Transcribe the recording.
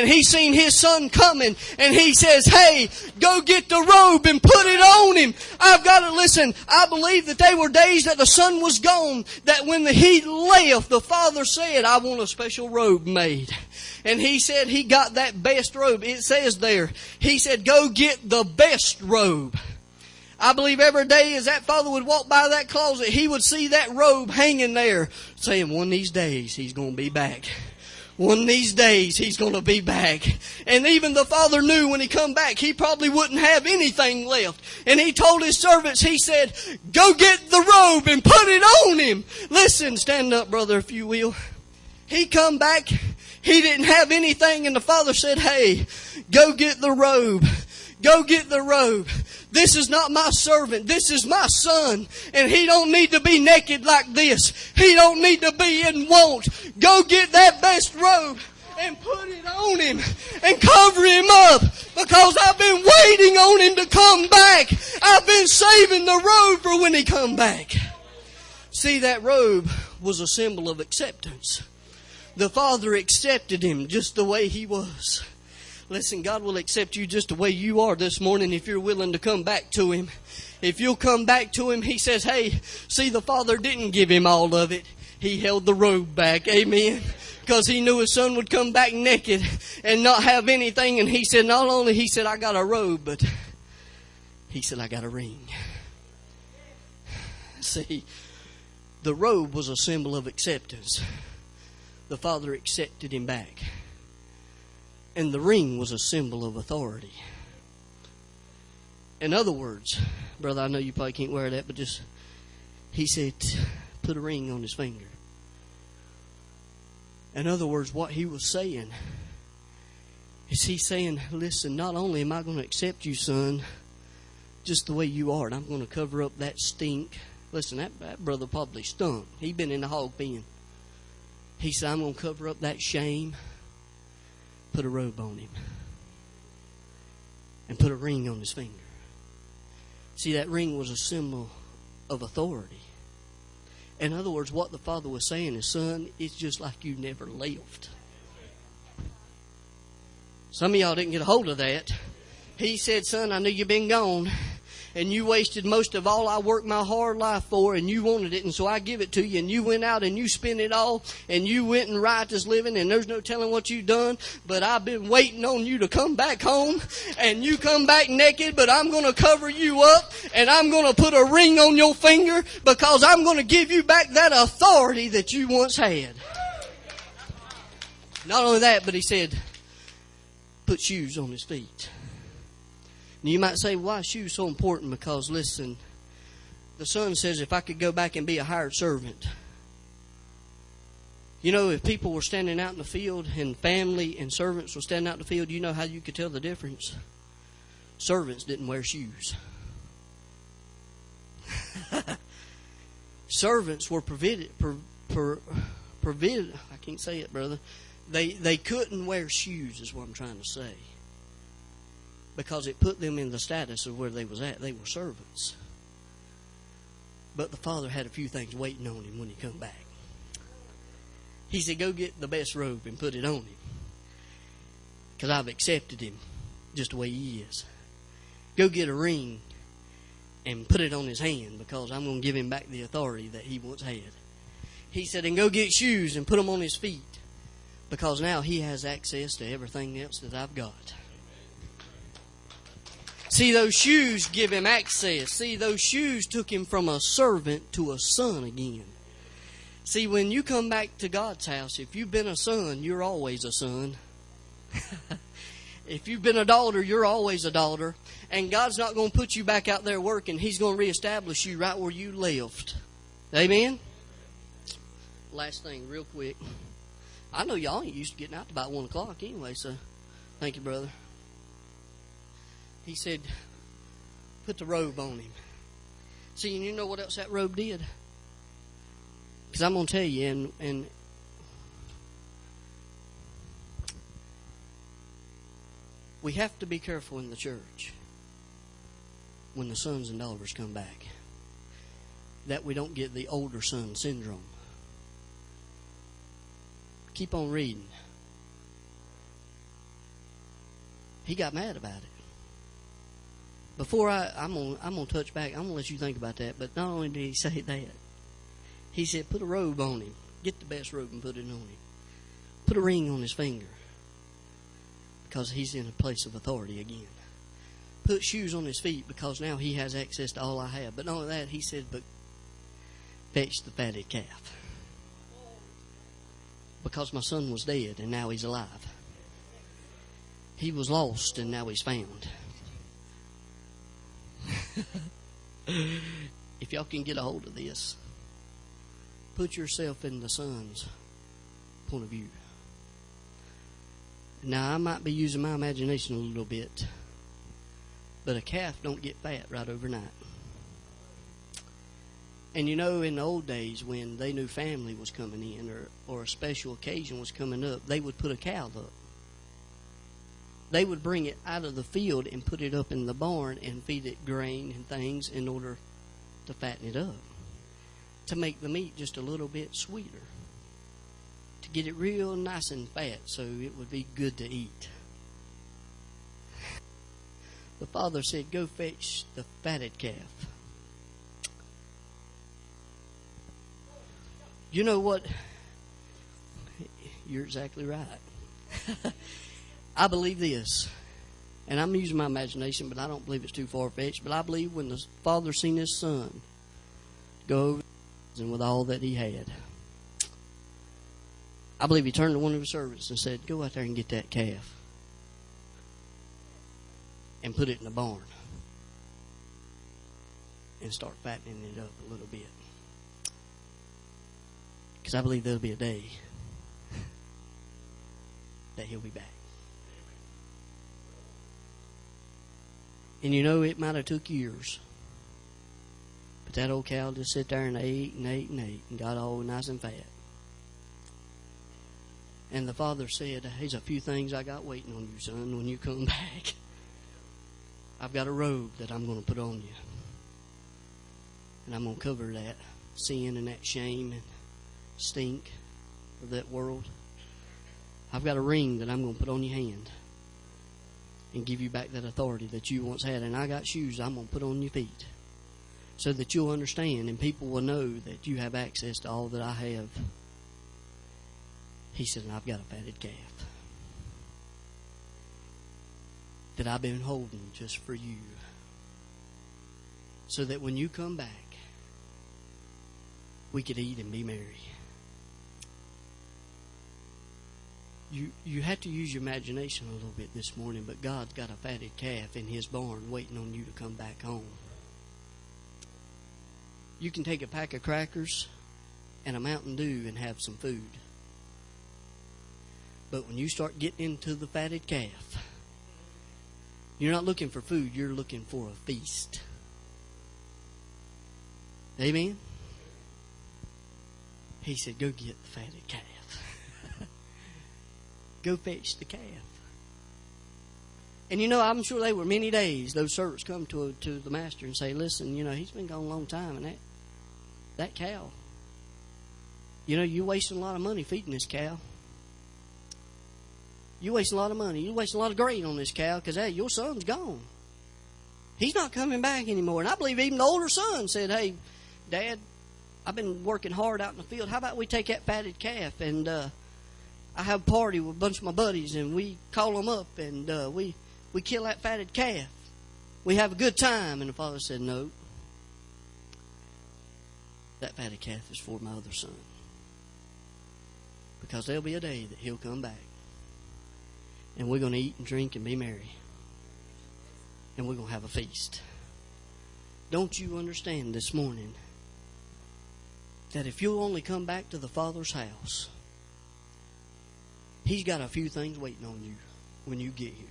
and he seen his son coming, and he says, hey, go get the robe and put it on him. I've got to listen. I believe that they were days that the son was gone, that when he left, the father said, I want a special robe made. And he said he got that best robe. It says there, he said, go get the best robe. I believe every day as that father would walk by that closet, he would see that robe hanging there, saying, one of these days he's going to be back. One of these days he's going to be back. And even the father knew when he come back, he probably wouldn't have anything left. And he told his servants, he said, go get the robe and put it on him. Listen, stand up, brother, if you will. He come back, he didn't have anything, and the father said, hey, go get the robe. Go get the robe. This is not my servant. This is my son. And he don't need to be naked like this. He don't need to be in want. Go get that best robe and put it on him and cover him up, because I've been waiting on him to come back. I've been saving the robe for when he come back. See, that robe was a symbol of acceptance. The father accepted him just the way he was. Listen, God will accept you just the way you are this morning if you're willing to come back to Him. If you'll come back to Him, He says, hey, see, the Father didn't give Him all of it. He held the robe back. Amen. Because He knew His Son would come back naked and not have anything. And He said, not only, He said, I got a robe, but He said, I got a ring. See, the robe was a symbol of acceptance. The Father accepted Him back. And the ring was a symbol of authority. In other words, brother, I know you probably can't wear that, but just, he said, put a ring on his finger. In other words, what he was saying is he's saying, listen, not only am I going to accept you, son, just the way you are, and I'm going to cover up that stink. Listen, that brother probably stunk. He'd been in the hog pen. He said, I'm going to cover up that shame. Put a robe on him. And put a ring on his finger. See, that ring was a symbol of authority. In other words, what the Father was saying is, son, it's just like you never lived. Some of y'all didn't get a hold of that. He said, son, I knew you've been gone. And you wasted most of all I worked my hard life for, and you wanted it, and so I give it to you, and you went out and you spent it all, and you went and riotous living, and there's no telling what you've done, but I've been waiting on you to come back home, and you come back naked, but I'm going to cover you up, and I'm going to put a ring on your finger, because I'm going to give you back that authority that you once had. Not only that, but he said, put shoes on his feet. Now you might say, why are shoes so important? Because, listen, the Son says, if I could go back and be a hired servant. You know, if people were standing out in the field and family and servants were standing out in the field, you know how you could tell the difference? Servants didn't wear shoes. Servants were provided. I can't say it, brother. They couldn't wear shoes, is what I'm trying to say. Because it put them in the status of where they was at. They were servants. But the Father had a few things waiting on him when he come back. He said, go get the best robe and put it on him. Because I've accepted him just the way he is. Go get a ring and put it on his hand, because I'm going to give him back the authority that he once had. He said, and go get shoes and put them on his feet, because now he has access to everything else that I've got. See, those shoes give him access. See, those shoes took him from a servant to a son again. See, when you come back to God's house, if you've been a son, you're always a son. If you've been a daughter, you're always a daughter. And God's not going to put you back out there working. He's going to reestablish you right where you lived. Amen? Last thing, real quick. I know y'all ain't used to getting out to about 1 o'clock anyway, so thank you, brother. He said, put the robe on him. See, and you know what else that robe did? Because I'm going to tell you, and we have to be careful in the church when the sons and daughters come back, that we don't get the older son syndrome. Keep on reading. he got mad about it. Before I'm gonna touch back, I'm gonna let you think about that. But not only did he say that, he said, put a robe on him. Get the best robe and put it on him. Put a ring on his finger, because he's in a place of authority again. Put shoes on his feet, because now he has access to all I have. But not only that, he said, but fetch the fatted calf, because my son was dead and now he's alive. He was lost and now he's found. If y'all can get a hold of this, put yourself in the son's point of view. Now, I might be using my imagination a little bit, but a calf don't get fat right overnight. And you know, in the old days, when they knew family was coming in, or a special occasion was coming up, they would put a cow up. They would bring it out of the field and put it up in the barn and feed it grain and things in order to fatten it up, to make the meat just a little bit sweeter, to get it real nice and fat so it would be good to eat. The father said, go fetch the fatted calf. You know what? You're exactly right. I believe this, and I'm using my imagination, but I don't believe it's too far-fetched, but I believe when the father seen his son go over and with all that he had, I believe he turned to one of his servants and said, go out there and get that calf and put it in the barn and start fattening it up a little bit. Because I believe there'll be a day that he'll be back. And you know, it might have took years, but that old cow just sat there and ate and ate and ate and got all nice and fat. And the father said, there's a few things I got waiting on you, son, when you come back. I've got a robe that I'm going to put on you. And I'm going to cover that sin and that shame and stink of that world. I've got a ring that I'm going to put on your hand and give you back that authority that you once had. And I got shoes I'm going to put on your feet so that you'll understand and people will know that you have access to all that I have. He said, and I've got a fatted calf that I've been holding just for you, so that when you come back, we could eat and be merry. You have to use your imagination a little bit this morning, but God's got a fatted calf in his barn waiting on you to come back home. You can take a pack of crackers and a Mountain Dew and have some food. But when you start getting into the fatted calf, you're not looking for food, you're looking for a feast. Amen? He said, go get the fatted calf. Go fetch the calf. And you know, I'm sure they were many days, those servants come to the master and say, listen, you know, he's been gone a long time, and that cow, you know, you're wasting a lot of money feeding this cow. You waste a lot of money. You waste a lot of grain on this cow because, hey, your son's gone. He's not coming back anymore. And I believe even the older son said, hey, Dad, I've been working hard out in the field. How about we take that fatted calf and I have a party with a bunch of my buddies and we call them up and we kill that fatted calf. We have a good time. And the father said, no. That fatted calf is for my other son. Because there'll be a day that he'll come back. And we're going to eat and drink and be merry. And we're going to have a feast. Don't you understand this morning that if you'll only come back to the Father's house, He's got a few things waiting on you when you get here.